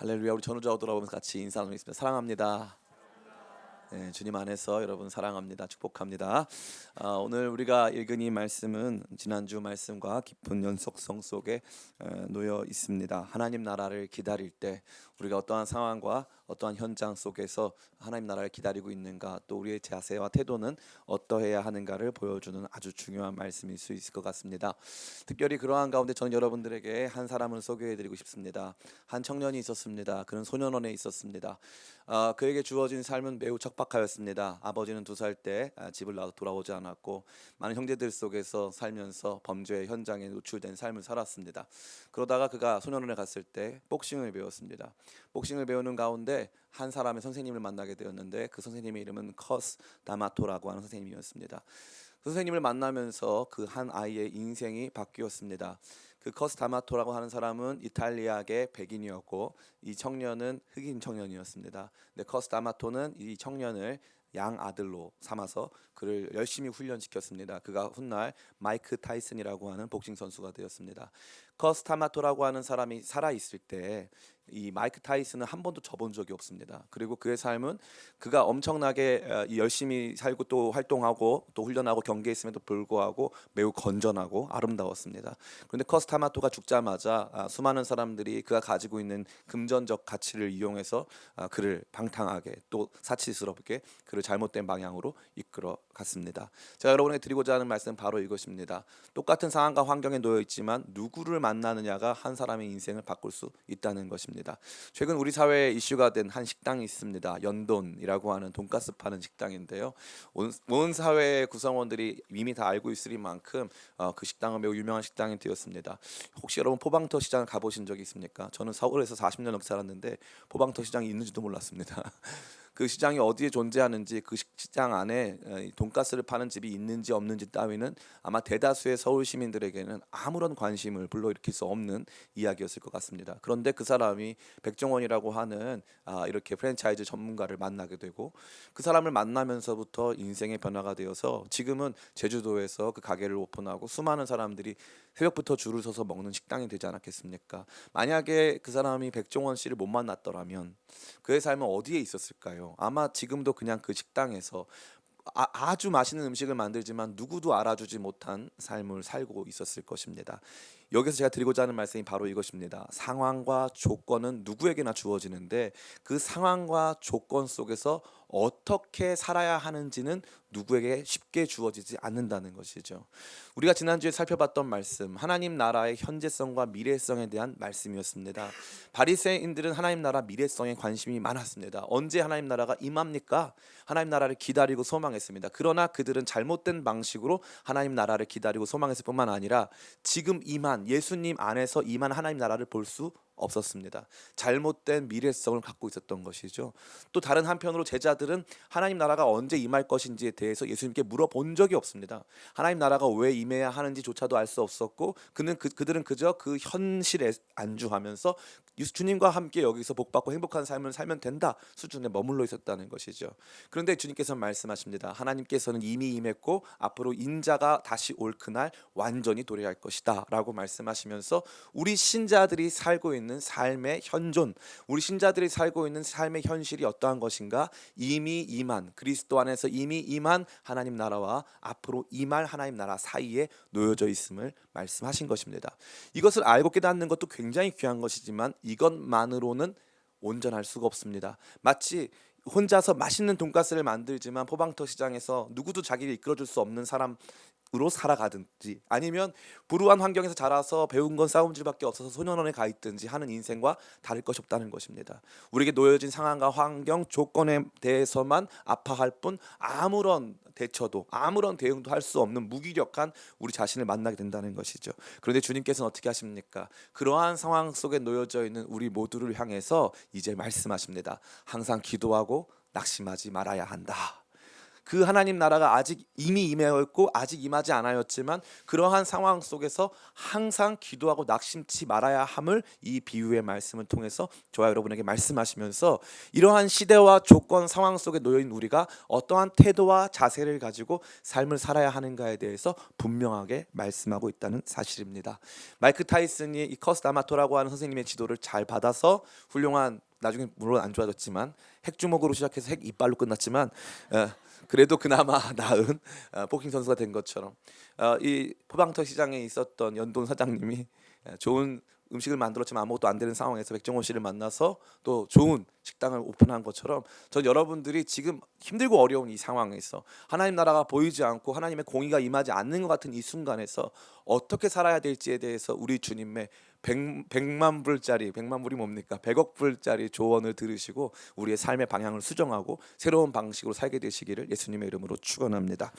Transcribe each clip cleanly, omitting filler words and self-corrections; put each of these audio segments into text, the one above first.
할렐루야. 우리 전우자고 돌아보면서 같이 인사 나누겠습니다. 사랑합니다. 네, 주님 안에서 여러분 사랑합니다. 축복합니다. 오늘 우리가 읽은 이 말씀은 지난주 말씀과 깊은 연속성 속에 놓여 있습니다. 하나님 나라를 기다릴 때 우리가 어떠한 상황과 어떠한 현장 속에서 하나님 나라를 기다리고 있는가, 또 우리의 자세와 태도는 어떠해야 하는가를 보여주는 아주 중요한 말씀일 수 있을 것 같습니다. 특별히 그러한 가운데 저는 여러분들에게 한 사람을 소개해드리고 싶습니다. 한 청년이 있었습니다. 그는 소년원에 있었습니다. 그에게 주어진 삶은 매우 척박하였습니다. 아버지는 2살 때 집을 나와 돌아오지 않았고 많은 형제들 속에서 살면서 범죄의 현장에 노출된 삶을 살았습니다. 그러다가 그가 소년원에 갔을 때 복싱을 배웠습니다. 복싱을 배우는 가운데 한 사람의 선생님을 만나게 되었는데 그 선생님의 이름은 커스 다마토라고 하는 선생님이었습니다. 그 선생님을 만나면서 그 한 아이의 인생이 바뀌었습니다. 그 커스 다마토라고 하는 사람은 이탈리아계 백인이었고 이 청년은 흑인 청년이었습니다. 근데 커스 다마토는 이 청년을 양 아들로 삼아서 그를 열심히 훈련시켰습니다. 그가 훗날 마이크 타이슨이라고 하는 복싱 선수가 되었습니다. 커스 다마토라고 하는 사람이 살아 있을 때 이 마이크 타이슨은 한 번도 져본 적이 없습니다. 그리고 그의 삶은 그가 엄청나게 열심히 살고 또 활동하고 또 훈련하고 경기했음에도 불구하고 매우 건전하고 아름다웠습니다. 그런데 커스 다마토가 죽자마자 수많은 사람들이 그가 가지고 있는 금전적 가치를 이용해서 그를 방탕하게 또 사치스럽게 그를 잘못된 방향으로 이끌어 갔습니다. 제가 여러분에게 드리고자 하는 말씀은 바로 이것입니다. 똑같은 상황과 환경에 놓여 있지만 누구를 만나느냐가 한 사람의 인생을 바꿀 수 있다는 것입니다. 최근 우리 사회에 이슈가 된 한 식당이 있습니다. 연돈이라고 하는 돈가스 파는 식당인데요. 온 사회 구성원들이 이미 다 알고 있을 만큼 그 식당은 매우 유명한 식당이 되었습니다. 혹시 여러분 포방터 시장을 가보신 적이 있습니까? 저는 서울에서 40년 넘게 살았는데 포방터 시장이 있는지도 몰랐습니다. 그 시장이 어디에 존재하는지, 그 시장 안에 돈가스를 파는 집이 있는지 없는지 따위는 아마 대다수의 서울 시민들에게는 아무런 관심을 불러일으킬 수 없는 이야기였을 것 같습니다. 그런데 그 사람이 백종원이라고 하는 이렇게 프랜차이즈 전문가를 만나게 되고 그 사람을 만나면서부터 인생의 변화가 되어서 지금은 제주도에서 그 가게를 오픈하고 수많은 사람들이 새벽부터 줄을 서서 먹는 식당이 되지 않았겠습니까? 만약에 그 사람이 백종원 씨를 못 만났더라면 그의 삶은 어디에 있었을까요? 아마 지금도 그냥 그 식당에서 아주 맛있는 음식을 만들지만 누구도 알아주지 못한 삶을 살고 있었을 것입니다. 여기서 제가 드리고자 하는 말씀이 바로 이것입니다. 상황과 조건은 누구에게나 주어지는데 그 상황과 조건 속에서 어떻게 살아야 하는지는 누구에게 쉽게 주어지지 않는다는 것이죠. 우리가 지난주에 살펴봤던 말씀, 하나님 나라의 현재성과 미래성에 대한 말씀이었습니다. 바리새인들은 하나님 나라 미래성에 관심이 많았습니다. 언제 하나님 나라가 임합니까? 하나님 나라를 기다리고 소망했습니다. 그러나 그들은 잘못된 방식으로 하나님 나라를 기다리고 소망했을 뿐만 아니라 지금 임한 예수님 안에서 임한 하나님 나라를 볼 수 없었습니다. 잘못된 미래성을 갖고 있었던 것이죠. 또 다른 한편으로 제자들은 하나님 나라가 언제 임할 것인지에 대해서 예수님께 물어본 적이 없습니다. 하나님 나라가 왜 임해야 하는지조차도 알 수 없었고 그들은 그저 그 현실에 안주하면서 주님과 함께 여기서 복받고 행복한 삶을 살면 된다 수준에 머물러 있었다는 것이죠. 그런데 주님께서 말씀하십니다. 하나님께서는 이미 임했고 앞으로 인자가 다시 올 그날 완전히 도래할 것이다 라고 말씀하시면서 우리 신자들이 살고 있는 삶의 현존, 우리 신자들이 살고 있는 삶의 현실이 어떠한 것인가? 이미 임한, 그리스도 안에서 이미 임한 하나님 나라와 앞으로 임할 하나님 나라 사이에 놓여져 있음을 말씀하신 것입니다. 이것을 알고 깨닫는 것도 굉장히 귀한 것이지만 이것만으로는 온전할 수가 없습니다. 마치 혼자서 맛있는 돈가스를 만들지만 포방터 시장에서 누구도 자기를 이끌어줄 수 없는 사람으로 살아가든지, 아니면 불우한 환경에서 자라서 배운 건 싸움질밖에 없어서 소년원에 가 있든지 하는 인생과 다를 것이 없다는 것입니다. 우리에게 놓여진 상황과 환경, 조건에 대해서만 아파할 뿐 아무런 대처도 아무런 대응도 할 수 없는 무기력한 우리 자신을 만나게 된다는 것이죠. 그런데 주님께서는 어떻게 하십니까? 그러한 상황 속에 놓여져 있는 우리 모두를 향해서 이제 말씀하십니다. 항상 기도하고 낙심하지 말아야 한다. 그 하나님 나라가 아직 이미 임하였고 아직 임하지 않았지만 그러한 상황 속에서 항상 기도하고 낙심치 말아야 함을 이 비유의 말씀을 통해서 저와 여러분에게 말씀하시면서 이러한 시대와 조건 상황 속에 놓여있는 우리가 어떠한 태도와 자세를 가지고 삶을 살아야 하는가에 대해서 분명하게 말씀하고 있다는 사실입니다. 마이크 타이슨이 이 커스 다마토라고 하는 선생님의 지도를 잘 받아서 훌륭한, 나중에 물론 안 좋아졌지만 핵주먹으로 시작해서 핵 이빨로 끝났지만 그래도 그나마 나은 복싱 선수가 된 것처럼 이 포방터 시장에 있었던 연돈 사장님이 좋은 음식을 만들었지만 아무것도 안 되는 상황에서 백종원 씨를 만나서 또 좋은 식당을 오픈한 것처럼 전 여러분들이 지금 힘들고 어려운 이 상황에서 하나님 나라가 보이지 않고 하나님의 공의가 임하지 않는 것 같은 이 순간에서 어떻게 살아야 될지에 대해서 우리 주님의 100만 불짜리, 100만 불이 뭡니까? 100억 불짜리 조언을 들으시고 우리의 삶의 방향을 수정하고 새로운 방식으로 살게 되시기를 예수님의 이름으로 축원합니다.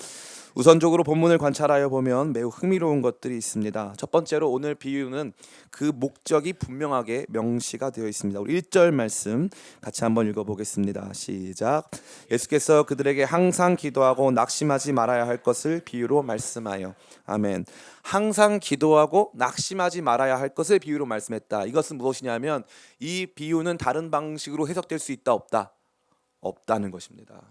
우선적으로 본문을 관찰하여 보면 매우 흥미로운 것들이 있습니다. 첫 번째로 오늘 비유는 그 목적이 분명하게 명시가 되어 있습니다. 우리 1절 말씀 같이 한번 읽어보겠습니다. 시작. 예수께서 그들에게 항상 기도하고 낙심하지 말아야 할 것을 비유로 말씀하여. 아멘. 항상 기도하고 낙심하지 말아야 할 것을 비유로 말씀했다. 이것은 무엇이냐면 이 비유는 다른 방식으로 해석될 수 있다 없다? 없다는 것입니다.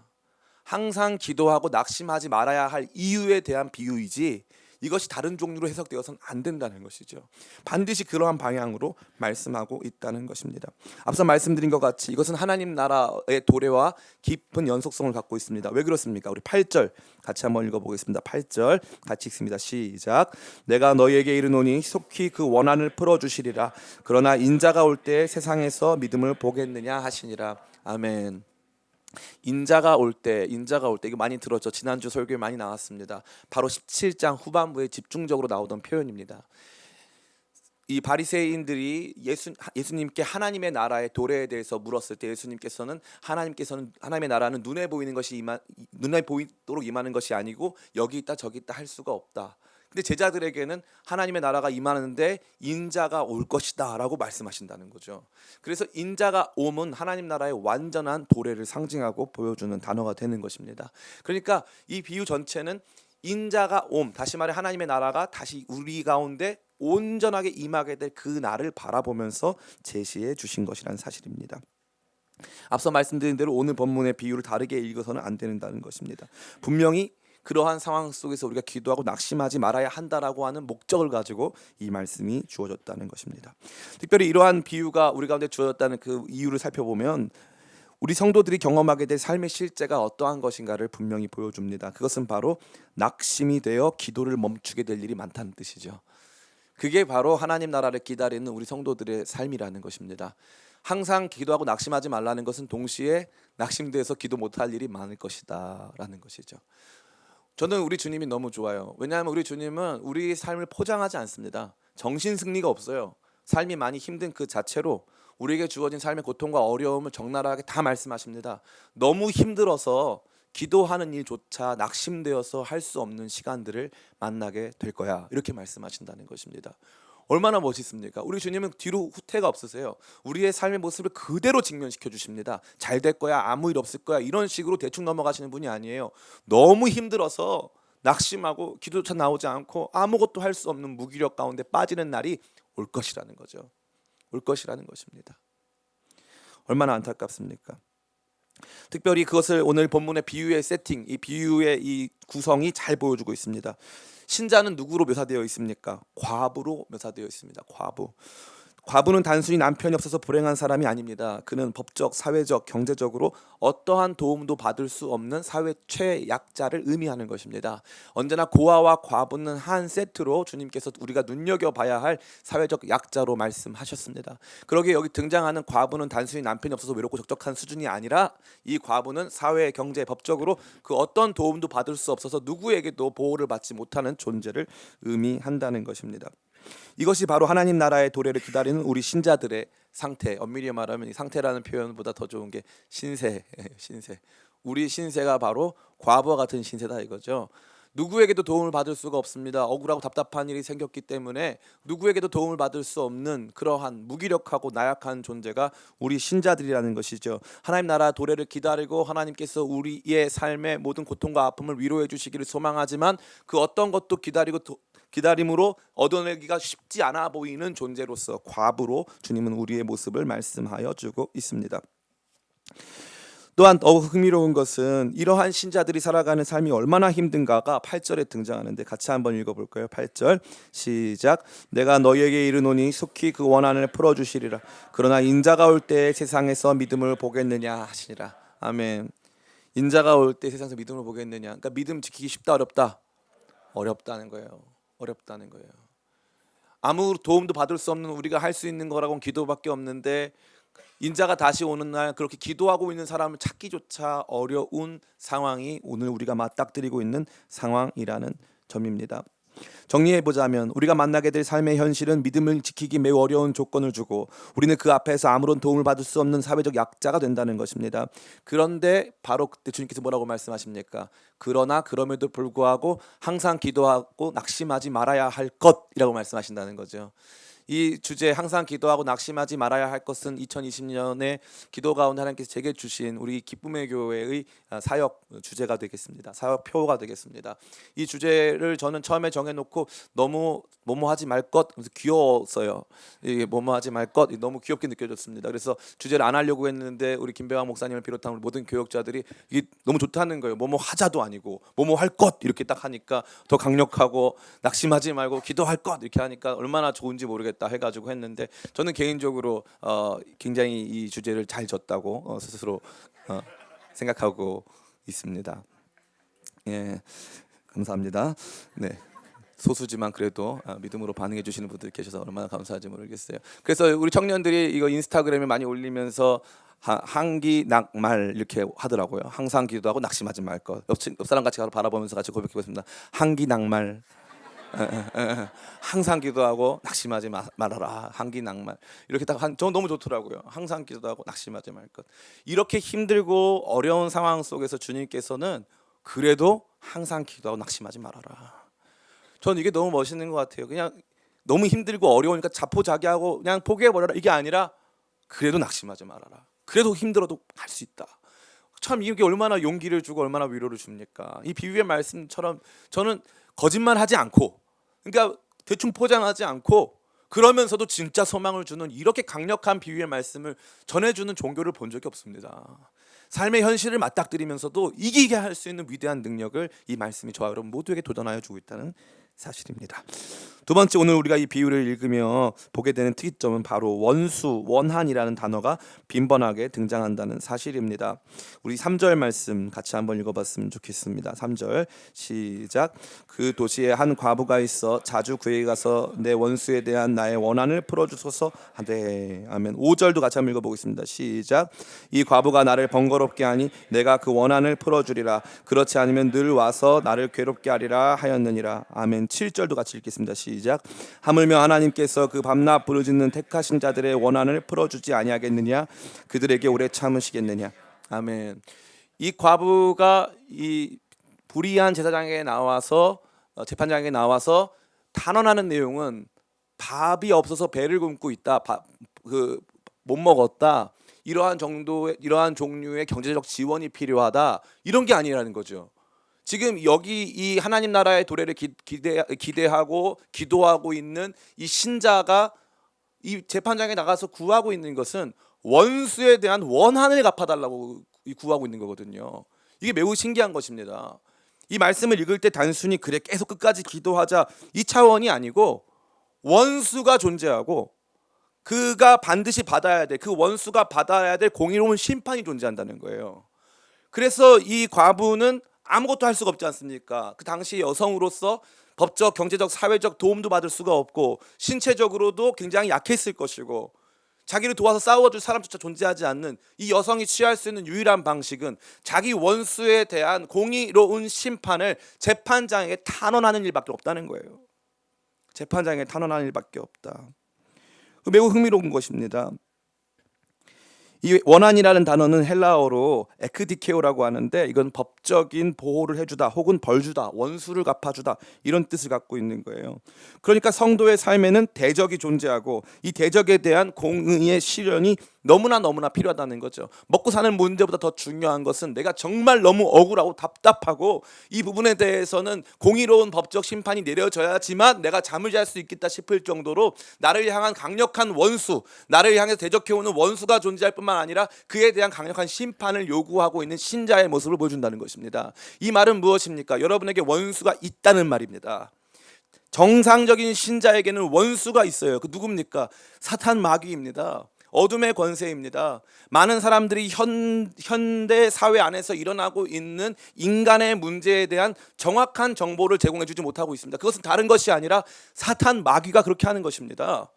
항상 기도하고 낙심하지 말아야 할 이유에 대한 비유이지 이것이 다른 종류로 해석되어서는 안 된다는 것이죠. 반드시 그러한 방향으로 말씀하고 있다는 것입니다. 앞서 말씀드린 것 같이 이것은 하나님 나라의 도래와 깊은 연속성을 갖고 있습니다. 왜 그렇습니까? 우리 8절 같이 한번 읽어보겠습니다. 8절 같이 읽습니다. 시작. 내가 너희에게 이르노니 속히 그 원한을 풀어주시리라. 그러나 인자가 올 때 세상에서 믿음을 보겠느냐 하시니라. 아멘. 인자가 올 때 이거 많이 들었죠. 지난주 설교에 많이 나왔습니다. 바로 17장 후반부에 집중적으로 나오던 표현입니다. 이 바리새인들이 예수님께 하나님의 나라의 도래에 대해서 물었을 때 예수님께서는 하나님의 나라는 눈에 보이도록 임하는 것이 아니고 여기 있다 저기 있다 할 수가 없다. 근데 제자들에게는 하나님의 나라가 임하는데 인자가 올 것이다 라고 말씀하신다는 거죠. 그래서 인자가 옴은 하나님 나라의 완전한 도래를 상징하고 보여주는 단어가 되는 것입니다. 그러니까 이 비유 전체는 인자가 옴, 다시 말해 하나님의 나라가 다시 우리 가운데 온전하게 임하게 될 그 날을 바라보면서 제시해 주신 것이라는 사실입니다. 앞서 말씀드린 대로 오늘 본문의 비유를 다르게 읽어서는 안 된다는 것입니다. 분명히 그러한 상황 속에서 우리가 기도하고 낙심하지 말아야 한다라고 하는 목적을 가지고 이 말씀이 주어졌다는 것입니다. 특별히 이러한 비유가 우리 가운데 주어졌다는 그 이유를 살펴보면 우리 성도들이 경험하게 될 삶의 실제가 어떠한 것인가를 분명히 보여줍니다. 그것은 바로 낙심이 되어 기도를 멈추게 될 일이 많다는 뜻이죠. 그게 바로 하나님 나라를 기다리는 우리 성도들의 삶이라는 것입니다. 항상 기도하고 낙심하지 말라는 것은 동시에 낙심돼서 기도 못할 일이 많을 것이다 라는 것이죠. 저는 우리 주님이 너무 좋아요. 왜냐하면 우리 주님은 우리 삶을 포장하지 않습니다. 정신승리가 없어요. 삶이 많이 힘든 그 자체로 우리에게 주어진 삶의 고통과 어려움을 적나라하게 다 말씀하십니다. 너무 힘들어서 기도하는 일조차 낙심되어서 할 수 없는 시간들을 만나게 될 거야, 이렇게 말씀하신다는 것입니다. 얼마나 멋있습니까? 우리 주님은 뒤로 후퇴가 없으세요. 우리의 삶의 모습을 그대로 직면시켜 주십니다. 잘 될 거야, 아무 일 없을 거야, 이런 식으로 대충 넘어가시는 분이 아니에요. 너무 힘들어서 낙심하고 기도조차 나오지 않고 아무것도 할 수 없는 무기력 가운데 빠지는 날이 올 것이라는 거죠. 올 것이라는 것입니다. 얼마나 안타깝습니까? 특별히 그것을 오늘 본문의 비유의 세팅, 이 비유의 이 구성이 잘 보여주고 있습니다. 신자는 누구로 묘사되어 있습니까? 과부로 묘사되어 있습니다. 과부는 단순히 남편이 없어서 불행한 사람이 아닙니다. 그는 법적, 사회적, 경제적으로 어떠한 도움도 받을 수 없는 사회 최약자를 의미하는 것입니다. 언제나 고아와 과부는 한 세트로 주님께서 우리가 눈여겨봐야 할 사회적 약자로 말씀하셨습니다. 그러기에 여기 등장하는 과부는 단순히 남편이 없어서 외롭고 적적한 수준이 아니라 이 과부는 사회, 경제, 법적으로 그 어떤 도움도 받을 수 없어서 누구에게도 보호를 받지 못하는 존재를 의미한다는 것입니다. 이것이 바로 하나님 나라의 도래를 기다리는 우리 신자들의 상태. 엄밀히 말하면 이 상태라는 표현보다 더 좋은 게 신세. 우리 신세가 바로 과부와 같은 신세다 이거죠. 누구에게도 도움을 받을 수가 없습니다. 억울하고 답답한 일이 생겼기 때문에 누구에게도 도움을 받을 수 없는 그러한 무기력하고 나약한 존재가 우리 신자들이라는 것이죠. 하나님 나라 도래를 기다리고 하나님께서 우리의 삶의 모든 고통과 아픔을 위로해 주시기를 소망하지만 그 어떤 것도 기다림으로 얻어내기가 쉽지 않아 보이는 존재로서 과부로 주님은 우리의 모습을 말씀하여 주고 있습니다. 또한 더욱 흥미로운 것은 이러한 신자들이 살아가는 삶이 얼마나 힘든가가 8절에 등장하는데 같이 한번 읽어볼까요? 8절 시작. 내가 너희에게 이르노니 속히 그 원한을 풀어주시리라. 그러나 인자가 올 때 세상에서 믿음을 보겠느냐 하시니라. 아멘. 인자가 올 때 세상에서 믿음을 보겠느냐. 그러니까 믿음 지키기 쉽다 어렵다? 어렵다는 거예요. 어렵다는 거예요. 아무 도움도 받을 수 없는 우리가 할 수 있는 거라고는 기도밖에 없는데 인자가 다시 오는 날 그렇게 기도하고 있는 사람을 찾기조차 어려운 상황이 오늘 우리가 맞닥뜨리고 있는 상황이라는 점입니다. 정리해보자면 우리가 만나게 될 삶의 현실은 믿음을 지키기 매우 어려운 조건을 주고 우리는 그 앞에서 아무런 도움을 받을 수 없는 사회적 약자가 된다는 것입니다. 그런데 바로 그때 주님께서 뭐라고 말씀하십니까? 그러나 그럼에도 불구하고 항상 기도하고 낙심하지 말아야 할 것이라고 말씀하신다는 거죠. 이 주제 항상 기도하고 낙심하지 말아야 할 것은 2020년에 기도 가운데 하나님께서 제게 주신 우리 기쁨의 교회의 사역 주제가 되겠습니다. 사역 표가 되겠습니다. 이 주제를 저는 처음에 정해놓고 너무 뭐뭐하지 말 것 귀여웠어요. 이게 뭐뭐하지 말 것 너무 귀엽게 느껴졌습니다. 그래서 주제를 안 하려고 했는데 우리 김배왕 목사님을 비롯한 우리 모든 교역자들이 이게 너무 좋다는 거예요. 뭐뭐 하자도 아니고 뭐뭐 할 것 이렇게 딱 하니까 더 강력하고 낙심하지 말고 기도할 것 이렇게 하니까 얼마나 좋은지 모르겠다 해가지고 했는데 저는 개인적으로 굉장히 이 주제를 잘 졌다고 스스로 생각하고 있습니다. 예, 감사합니다. 네. 소수지만 그래도 믿음으로 반응해 주시는 분들이 계셔서 얼마나 감사한지 모르겠어요. 그래서 우리 청년들이 이거 인스타그램에 많이 올리면서 한기 낙말 이렇게 하더라고요. 항상 기도하고 낙심하지 말 것. 옆 사람 같이 바라보면서 같이 고백해 보겠습니다. 한기 낙말. 항상 기도하고 낙심하지 말아라. 한기 낙말. 이렇게 저는 너무 좋더라고요. 항상 기도하고 낙심하지 말 것. 이렇게 힘들고 어려운 상황 속에서 주님께서는 그래도 항상 기도하고 낙심하지 말아라. 저는 이게 너무 멋있는 것 같아요. 그냥 너무 힘들고 어려우니까 자포자기하고 그냥 포기해버려라 이게 아니라 그래도 낙심하지 말아라. 그래도 힘들어도 할 수 있다. 참 이게 얼마나 용기를 주고 얼마나 위로를 줍니까? 이 비유의 말씀처럼 저는 거짓말하지 않고 그러니까 대충 포장하지 않고 그러면서도 진짜 소망을 주는 이렇게 강력한 비유의 말씀을 전해주는 종교를 본 적이 없습니다. 삶의 현실을 맞닥뜨리면서도 이기게 할 수 있는 위대한 능력을 이 말씀이 저와 여러분 모두에게 도전하여 주고 있다는 사실입니다. 두 번째, 오늘 우리가 이 비유를 읽으며 보게 되는 특이점은 바로 원수, 원한이라는 단어가 빈번하게 등장한다는 사실입니다. 우리 3절 말씀 같이 한번 읽어봤으면 좋겠습니다. 3절 시작. 그 도시에 한 과부가 있어 자주 그에게 가서 내 원수에 대한 나의 원한을 풀어주소서 하되. 아멘. 5절도 같이 한번 읽어보겠습니다. 시작. 이 과부가 나를 번거롭게 하니 내가 그 원한을 풀어주리라. 그렇지 않으면 늘 와서 나를 괴롭게 하리라 하였느니라. 아멘. 7절도 같이 읽겠습니다. 시작. 하물며 하나님께서 그 밤낮 부르짖는 택하신 자들의 원한을 풀어주지 아니하겠느냐? 그들에게 오래 참으시겠느냐? 아멘. 이 과부가 이 불의한 제사장에게 나와서 재판장에게 나와서 탄원하는 내용은 밥이 없어서 배를 굶고 있다. 못 먹었다. 이러한 종류의 경제적 지원이 필요하다. 이런 게 아니라는 거죠. 지금 여기 이 하나님 나라의 도래를 기대하고 기도하고 있는 이 신자가 이 재판장에 나가서 구하고 있는 것은 원수에 대한 원한을 갚아달라고 구하고 있는 거거든요. 이게 매우 신기한 것입니다. 이 말씀을 읽을 때 단순히 그래 계속 끝까지 기도하자 이 차원이 아니고 원수가 존재하고 그가 반드시 받아야 될 그 원수가 받아야 될 공의로운 심판이 존재한다는 거예요. 그래서 이 과부는 아무것도 할 수가 없지 않습니까? 그 당시 여성으로서 법적, 경제적, 사회적 도움도 받을 수가 없고 신체적으로도 굉장히 약했을 것이고 자기를 도와서 싸워줄 사람조차 존재하지 않는 이 여성이 취할 수 있는 유일한 방식은 자기 원수에 대한 공의로운 심판을 재판장에게 탄원하는 일밖에 없다는 거예요. 재판장에게 탄원하는 일밖에 없다. 매우 흥미로운 것입니다. 이 원한이라는 단어는 헬라어로 에크디케오라고 하는데 이건 법적인 보호를 해주다 혹은 벌주다, 원수를 갚아주다 이런 뜻을 갖고 있는 거예요. 그러니까 성도의 삶에는 대적이 존재하고 이 대적에 대한 공의의 실현이 너무나 필요하다는 거죠. 먹고 사는 문제보다 더 중요한 것은 내가 정말 너무 억울하고 답답하고 이 부분에 대해서는 공의로운 법적 심판이 내려져야지만 내가 잠을 잘 수 있겠다 싶을 정도로 나를 향한 강력한 원수, 나를 향해 대적해오는 원수가 존재할 뿐만 아니라 그에 대한 강력한 심판을 요구하고 있는 신자의 모습을 보여준다는 것입니다. 이 말은 무엇입니까? 여러분에게 원수가 있다는 말입니다. 정상적인 신자에게는 원수가 있어요. 그 누굽니까? 사탄 마귀입니다. 어둠의 권세입니다. 많은 사람들이 현대 사회 안에서 일어나고 있는 인간의 문제에 대한 정확한 정보를 제공해 주지 못하고 있습니다. 그것은 다른 것이 아니라 사탄 마귀가 그렇게 하는 것입니다.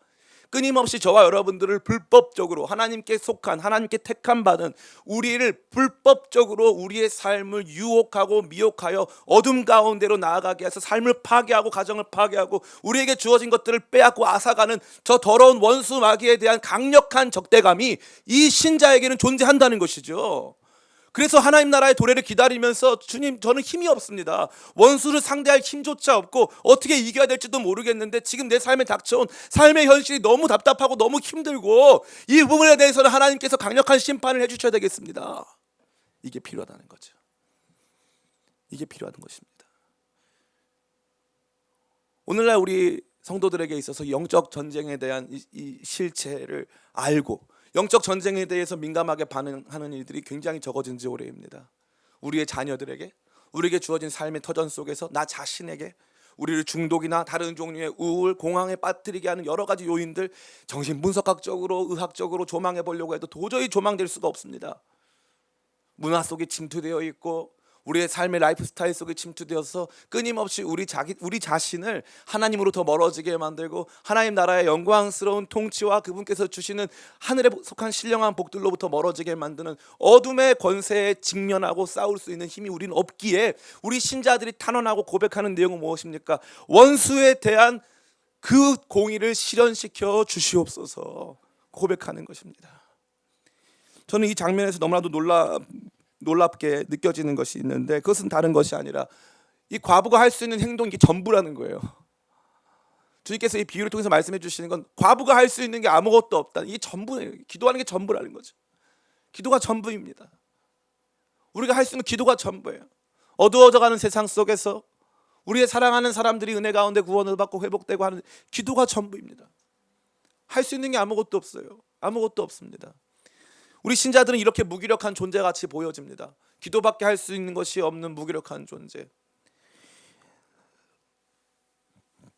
끊임없이 저와 여러분들을 불법적으로 하나님께 속한, 하나님께 택함 받은 우리를 불법적으로 우리의 삶을 유혹하고 미혹하여 어둠 가운데로 나아가게 해서 삶을 파괴하고 가정을 파괴하고 우리에게 주어진 것들을 빼앗고 앗아가는 저 더러운 원수 마귀에 대한 강력한 적대감이 이 신자에게는 존재한다는 것이죠. 그래서 하나님 나라의 도래를 기다리면서 주님, 저는 힘이 없습니다. 원수를 상대할 힘조차 없고 어떻게 이겨야 될지도 모르겠는데 지금 내 삶에 닥쳐온 삶의 현실이 너무 답답하고 너무 힘들고 이 부분에 대해서는 하나님께서 강력한 심판을 해주셔야 되겠습니다. 이게 필요하다는 거죠. 이게 필요한 것입니다. 오늘날 우리 성도들에게 있어서 영적 전쟁에 대한 이 실체를 알고 영적 전쟁에 대해서 민감하게 반응하는 일들이 굉장히 적어진 지 오래입니다. 우리의 자녀들에게, 우리에게 주어진 삶의 터전 속에서 나 자신에게 우리를 중독이나 다른 종류의 우울, 공황에 빠뜨리게 하는 여러 가지 요인들 정신분석학적으로, 의학적으로 조망해 보려고 해도 도저히 조망될 수가 없습니다. 문화 속에 침투되어 있고 우리의 삶의 라이프 스타일 속에 침투되어서 끊임없이 우리 자신을 하나님으로부터 멀어지게 만들고 하나님 나라의 영광스러운 통치와 그분께서 주시는 하늘에 속한 신령한 복들로부터 멀어지게 만드는 어둠의 권세에 직면하고 싸울 수 있는 힘이 우리는 없기에 우리 신자들이 탄원하고 고백하는 내용은 무엇입니까? 원수에 대한 그 공의를 실현시켜 주시옵소서 고백하는 것입니다. 저는 이 장면에서 너무나도 놀랍게 느껴지는 것이 있는데 그것은 다른 것이 아니라 이 과부가 할 수 있는 행동이 전부라는 거예요. 주님께서 이 비유를 통해서 말씀해 주시는 건 과부가 할 수 있는 게 아무것도 없다. 이게 전부예요. 기도하는 게 전부라는 거죠. 기도가 전부입니다. 우리가 할 수 있는 기도가 전부예요. 어두워져가는 세상 속에서 우리의 사랑하는 사람들이 은혜 가운데 구원을 받고 회복되고 하는 기도가 전부입니다. 할 수 있는 게 아무것도 없어요. 아무것도 없습니다. 우리 신자들은 이렇게 무기력한 존재같이 보여집니다. 기도밖에 할 수 있는 것이 없는 무기력한 존재.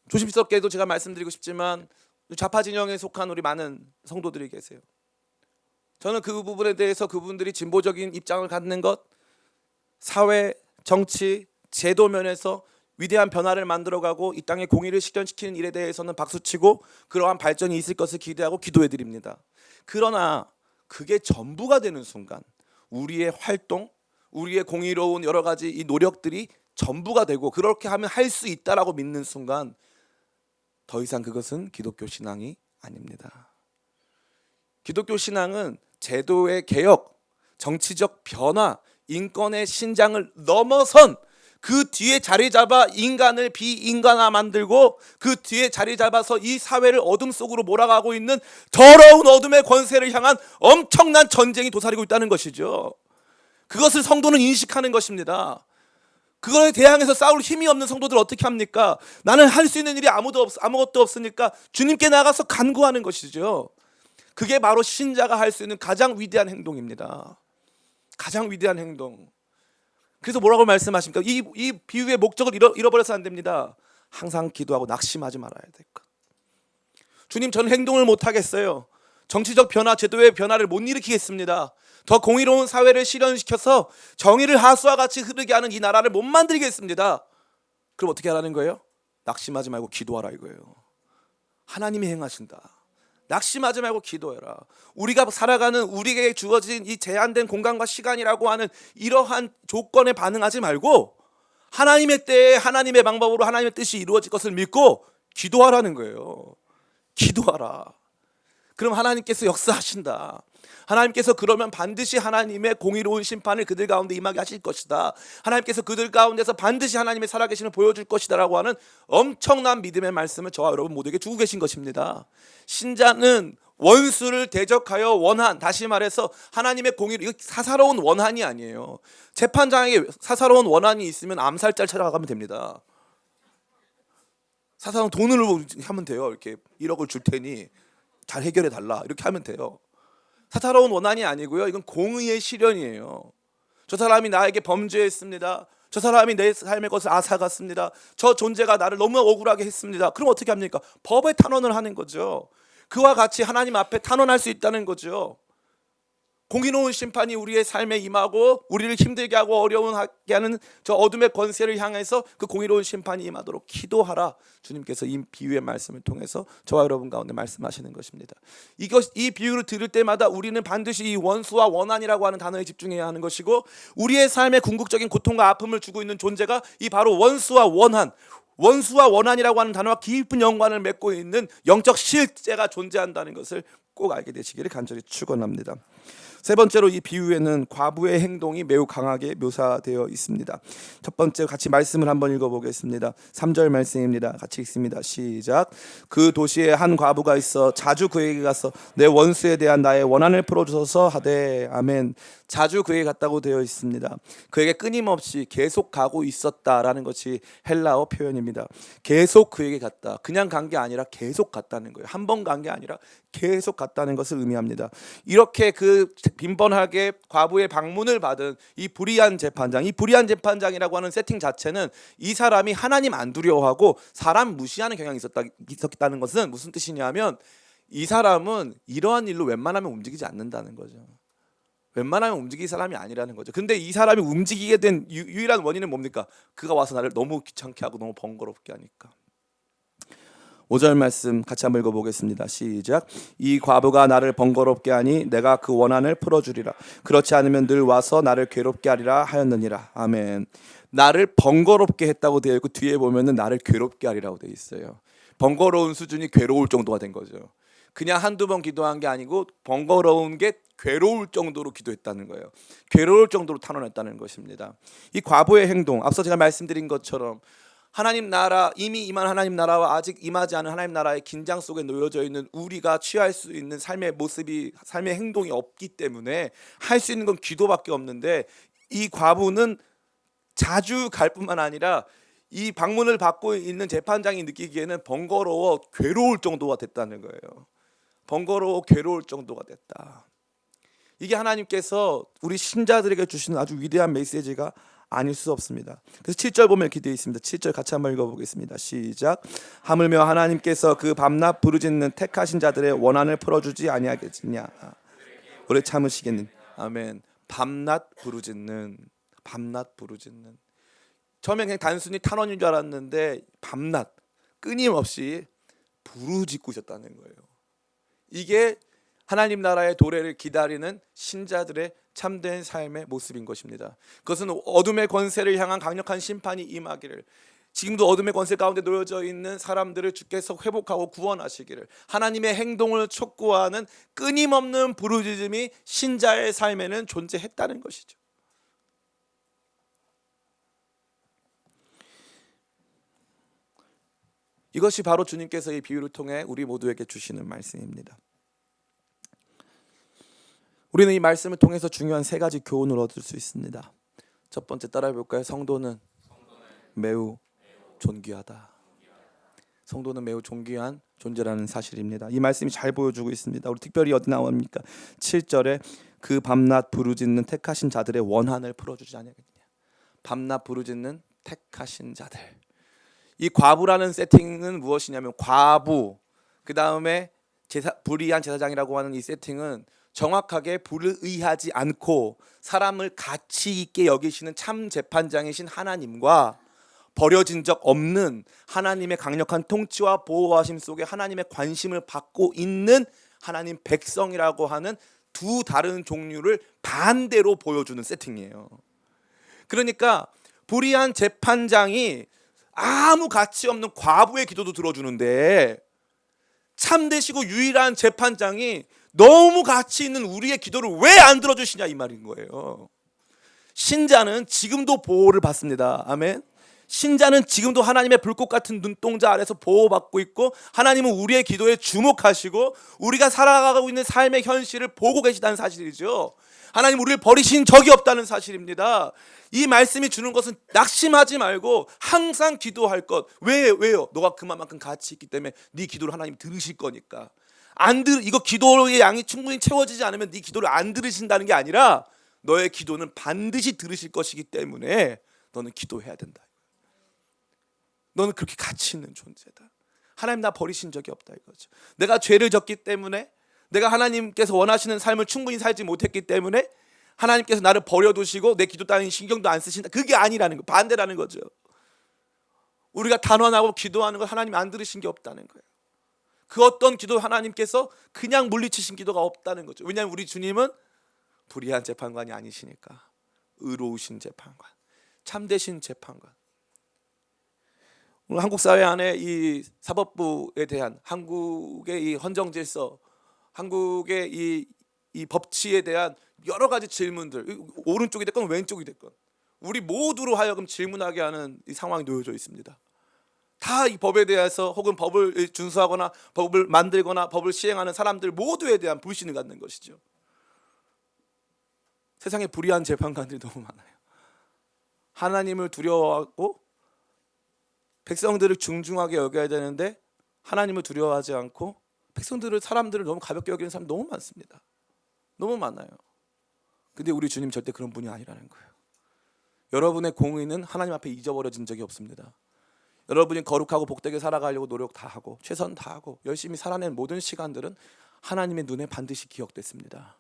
조심스럽게도 제가 말씀드리고 싶지만 좌파 진영에 속한 우리 많은 성도들이 계세요. 저는 그 부분에 대해서 그분들이 진보적인 입장을 갖는 것, 사회, 정치, 제도 면에서 위대한 변화를 만들어가고 이 땅의 공의를 실현시키는 일에 대해서는 박수치고 그러한 발전이 있을 것을 기대하고 기도해드립니다. 그러나 그게 전부가 되는 순간 우리의 활동, 우리의 공의로운 여러 가지 이 노력들이 전부가 되고 그렇게 하면 할 수 있다라고 믿는 순간 더 이상 그것은 기독교 신앙이 아닙니다. 기독교 신앙은 제도의 개혁, 정치적 변화, 인권의 신장을 넘어선 그 뒤에 자리 잡아 인간을 비인간화 만들고 그 뒤에 자리 잡아서 이 사회를 어둠 속으로 몰아가고 있는 더러운 어둠의 권세를 향한 엄청난 전쟁이 도사리고 있다는 것이죠. 그것을 성도는 인식하는 것입니다. 그거에 대항해서 싸울 힘이 없는 성도들 어떻게 합니까? 나는 할 수 있는 일이 아무것도 없으니까 주님께 나가서 간구하는 것이죠. 그게 바로 신자가 할 수 있는 가장 위대한 행동입니다. 가장 위대한 행동. 그래서 뭐라고 말씀하십니까? 이 비유의 목적을 잃어버려서 안 됩니다. 항상 기도하고 낙심하지 말아야 될 것. 주님, 저는 행동을 못 하겠어요. 정치적 변화, 제도의 변화를 못 일으키겠습니다. 더 공의로운 사회를 실현시켜서 정의를 하수와 같이 흐르게 하는 이 나라를 못 만들겠습니다. 그럼 어떻게 하라는 거예요? 낙심하지 말고 기도하라 이거예요. 하나님이 행하신다. 낙심하지 말고 기도해라. 우리가 살아가는 우리에게 주어진 이 제한된 공간과 시간이라고 하는 이러한 조건에 반응하지 말고 하나님의 때에 하나님의 방법으로 하나님의 뜻이 이루어질 것을 믿고 기도하라는 거예요. 기도하라. 그럼 하나님께서 역사하신다. 하나님께서 그러면 반드시 하나님의 공의로운 심판을 그들 가운데 임하게 하실 것이다. 하나님께서 그들 가운데서 반드시 하나님의 살아계심을 보여줄 것이다 라고 하는 엄청난 믿음의 말씀을 저와 여러분 모두에게 주고 계신 것입니다. 신자는 원수를 대적하여 원한, 다시 말해서 하나님의 공의로, 이거 사사로운 원한이 아니에요. 재판장에게 사사로운 원한이 있으면 암살자를 찾아가면 됩니다. 사사로운 돈을 하면 돼요. 이렇게 1억을 줄 테니 잘 해결해 달라, 이렇게 하면 돼요. 사사로운 원한이 아니고요, 이건 공의의 실현이에요. 저 사람이 나에게 범죄했습니다. 저 사람이 내 삶의 것을 앗아갔습니다. 저 존재가 나를 너무 억울하게 했습니다. 그럼 어떻게 합니까? 법에 탄원을 하는 거죠. 그와 같이 하나님 앞에 탄원할 수 있다는 거죠. 공의로운 심판이 우리의 삶에 임하고 우리를 힘들게 하고 어려운하게 하는 저 어둠의 권세를 향해서 그 공의로운 심판이 임하도록 기도하라. 주님께서 이 비유의 말씀을 통해서 저와 여러분 가운데 말씀하시는 것입니다. 이 비유를 들을 때마다 우리는 반드시 이 원수와 원한이라고 하는 단어에 집중해야 하는 것이고, 우리의 삶에 궁극적인 고통과 아픔을 주고 있는 존재가 이 바로 원수와 원한이라고 하는 단어와 깊은 연관을 맺고 있는 영적 실제가 존재한다는 것을 꼭 알게 되시기를 간절히 축원합니다. 세 번째로, 이 비유에는 과부의 행동이 매우 강하게 묘사되어 있습니다. 첫 번째, 같이 말씀을 한번 읽어보겠습니다. 3절 말씀입니다. 같이 읽습니다. 시작. 그 도시에 한 과부가 있어 자주 그에게 가서 내 원수에 대한 나의 원한을 풀어주소서 하되. 아멘. 자주 그에게 갔다고 되어 있습니다. 그에게 끊임없이 계속 가고 있었다라는 것이 헬라어 표현입니다. 계속 그에게 갔다. 그냥 간 게 아니라 계속 갔다는 거예요. 한 번 간 게 아니라 계속 갔다는 것을 의미합니다. 이렇게 그 빈번하게 과부의 방문을 받은 이 불의한 재판장, 이 불의한 재판장이라고 하는 세팅 자체는 이 사람이 하나님 안 두려워하고 사람 무시하는 경향이 있었다는 것은 무슨 뜻이냐면, 이 사람은 이러한 일로 웬만하면 움직이지 않는다는 거죠. 웬만하면 움직일 사람이 아니라는 거죠. 근데 이 사람이 움직이게 된 유일한 원인은 뭡니까? 그가 와서 나를 너무 귀찮게 하고 너무 번거롭게 하니까. 5절 말씀 같이 한번 읽어보겠습니다. 시작. 이 과부가 나를 번거롭게 하니 내가 그 원한을 풀어주리라. 그렇지 않으면 늘 와서 나를 괴롭게 하리라 하였느니라. 아멘. 나를 번거롭게 했다고 되어 있고, 뒤에 보면은 나를 괴롭게 하리라고 되어 있어요. 번거로운 수준이 괴로울 정도가 된 거죠. 그냥 한두 번 기도한 게 아니고 번거로운 게 괴로울 정도로 기도했다는 거예요. 괴로울 정도로 탄원했다는 것입니다. 이 과부의 행동, 앞서 제가 말씀드린 것처럼 하나님 나라, 이미 임한 하나님 나라와 아직 임하지 않은 하나님 나라의 긴장 속에 놓여져 있는 우리가 취할 수 있는 삶의 모습이, 삶의 행동이 없기 때문에 할 수 있는 건 기도밖에 없는데, 이 과부는 자주 갈 뿐만 아니라 이 방문을 받고 있는 재판장이 느끼기에는 번거로워 괴로울 정도가 됐다는 거예요. 번거로워 괴로울 정도가 됐다. 이게 하나님께서 우리 신자들에게 주시는 아주 위대한 메시지가 아닐 수 없습니다. 그래서 7절 보면 이렇게 되어 있습니다. 7절 같이 한번 읽어보겠습니다. 시작. 하물며 하나님께서 그 밤낮 부르짖는 택하신 자들의 원한을 풀어주지 아니하겠느냐. 오래 참으시겠는. 아멘. 밤낮 부르짖는. 처음엔 그냥 단순히 탄원인 줄 알았는데 밤낮 끊임없이 부르짖고 있었다는 거예요. 이게 하나님 나라의 도래를 기다리는 신자들의 참된 삶의 모습인 것입니다. 그것은 어둠의 권세를 향한 강력한 심판이 임하기를, 지금도 어둠의 권세 가운데 놓여져 있는 사람들을 주께서 회복하고 구원하시기를, 하나님의 행동을 촉구하는 끊임없는 부르짖음이 신자의 삶에는 존재했다는 것이죠. 이것이 바로 주님께서 이 비유를 통해 우리 모두에게 주시는 말씀입니다. 우리는 이 말씀을 통해서 중요한 세 가지 교훈을 얻을 수 있습니다. 첫 번째, 따라해볼까요? 성도는 매우 존귀하다. 성도는 매우 존귀한 존재라는 사실입니다. 이 말씀이 잘 보여주고 있습니다. 우리 특별히 어디 나옵니까? 7절에 그 밤낮 부르짖는 택하신 자들의 원한을 풀어주지 않겠느냐. 밤낮 부르짖는 택하신 자들. 이 과부라는 세팅은 무엇이냐면, 과부, 그 다음에 불의한 제사장이라고 하는 이 세팅은 정확하게 불의하지 않고 사람을 가치 있게 여기시는 참 재판장이신 하나님과 버려진 적 없는 하나님의 강력한 통치와 보호하심 속에 하나님의 관심을 받고 있는 하나님 백성이라고 하는 두 다른 종류를 반대로 보여주는 세팅이에요. 그러니까 불의한 재판장이 아무 가치 없는 과부의 기도도 들어주는데, 참되시고 유일한 재판장이 너무 가치 있는 우리의 기도를 왜 안 들어주시냐 이 말인 거예요. 신자는 지금도 보호를 받습니다. 아멘. 신자는 지금도 하나님의 불꽃 같은 눈동자 아래서 보호받고 있고, 하나님은 우리의 기도에 주목하시고 우리가 살아가고 있는 삶의 현실을 보고 계시다는 사실이죠. 하나님 우리를 버리신 적이 없다는 사실입니다. 이 말씀이 주는 것은 낙심하지 말고 항상 기도할 것. 왜요? 너가 그만큼 가치 있기 때문에 네 기도를 하나님 들으실 거니까. 이거 기도의 양이 충분히 채워지지 않으면 네 기도를 안 들으신다는 게 아니라 너의 기도는 반드시 들으실 것이기 때문에 너는 기도해야 된다. 너는 그렇게 가치 있는 존재다. 하나님 나 버리신 적이 없다 이거죠. 내가 죄를 졌기 때문에, 내가 하나님께서 원하시는 삶을 충분히 살지 못했기 때문에 하나님께서 나를 버려두시고 내 기도 따윈 신경도 안 쓰신다. 그게 아니라는 거, 반대라는 거죠. 우리가 단언하고 기도하는 걸 하나님이 안 들으신 게 없다는 거예요. 그 어떤 기도 하나님께서 그냥 물리치신 기도가 없다는 거죠. 왜냐하면 우리 주님은 불의한 재판관이 아니시니까. 의로우신 재판관, 참되신 재판관. 오늘 한국 사회 안에 이 사법부에 대한 한국의 이 헌정 질서, 한국의 이 법치에 대한 여러 가지 질문들, 오른쪽이 됐건 왼쪽이 됐건 우리 모두로 하여금 질문하게 하는 이 상황이 놓여져 있습니다. 다 이 법에 대해서 혹은 법을 준수하거나 법을 만들거나 법을 시행하는 사람들 모두에 대한 불신을 갖는 것이죠. 세상에 불의한 재판관들이 너무 많아요. 하나님을 두려워하고 백성들을 중중하게 여겨야 되는데 하나님을 두려워하지 않고 사람들을 너무 가볍게 여기는 사람 너무 많습니다. 너무 많아요. 근데 우리 주님 절대 그런 분이 아니라는 거예요. 여러분의 공의는 하나님 앞에 잊어버려진 적이 없습니다. 여러분이 거룩하고 복되게 살아가려고 노력 다 하고 최선 다하고 열심히 살아낸 모든 시간들은 하나님의 눈에 반드시 기억됐습니다.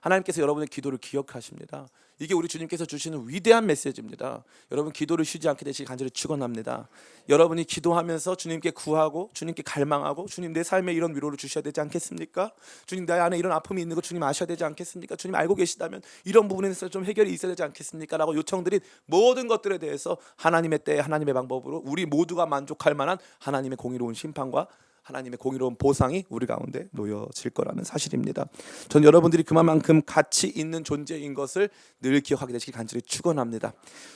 하나님께서 여러분의 기도를 기억하십니다. 이게 우리 주님께서 주시는 위대한 메시지입니다. 여러분 기도를 쉬지 않게 되시길 간절히 축원합니다. 여러분이 기도하면서 주님께 구하고 주님께 갈망하고, 주님 내 삶에 이런 위로를 주셔야 되지 않겠습니까? 주님 내 안에 이런 아픔이 있는 거 주님 아셔야 되지 않겠습니까? 주님 알고 계시다면 이런 부분에서 좀 해결이 있어야 되지 않겠습니까? 라고 요청드린 모든 것들에 대해서 하나님의 때에 하나님의 방법으로 우리 모두가 만족할 만한 하나님의 공의로운 심판과 하나님의 공의로운 보상이 우리 가운데 놓여질 거라는 사실입니다. 전 여러분들이 그만큼 가치 있는 존재인 것을 늘 기억하게 되시길 간절히 축원합니다.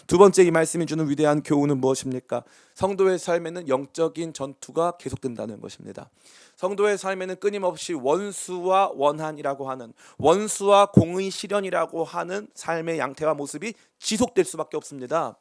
두 번째 이 말씀이 주는 위대한 교훈은 무엇입니까? 성도의 삶에는 영적인 전투가 계속된다는 것입니다. 성도의 삶에는 끊임없이 원수와 원한이라고 하는, 원수와 공의 실현이라고 하는 삶의 양태와 모습이 지속될 수밖에 없습니다.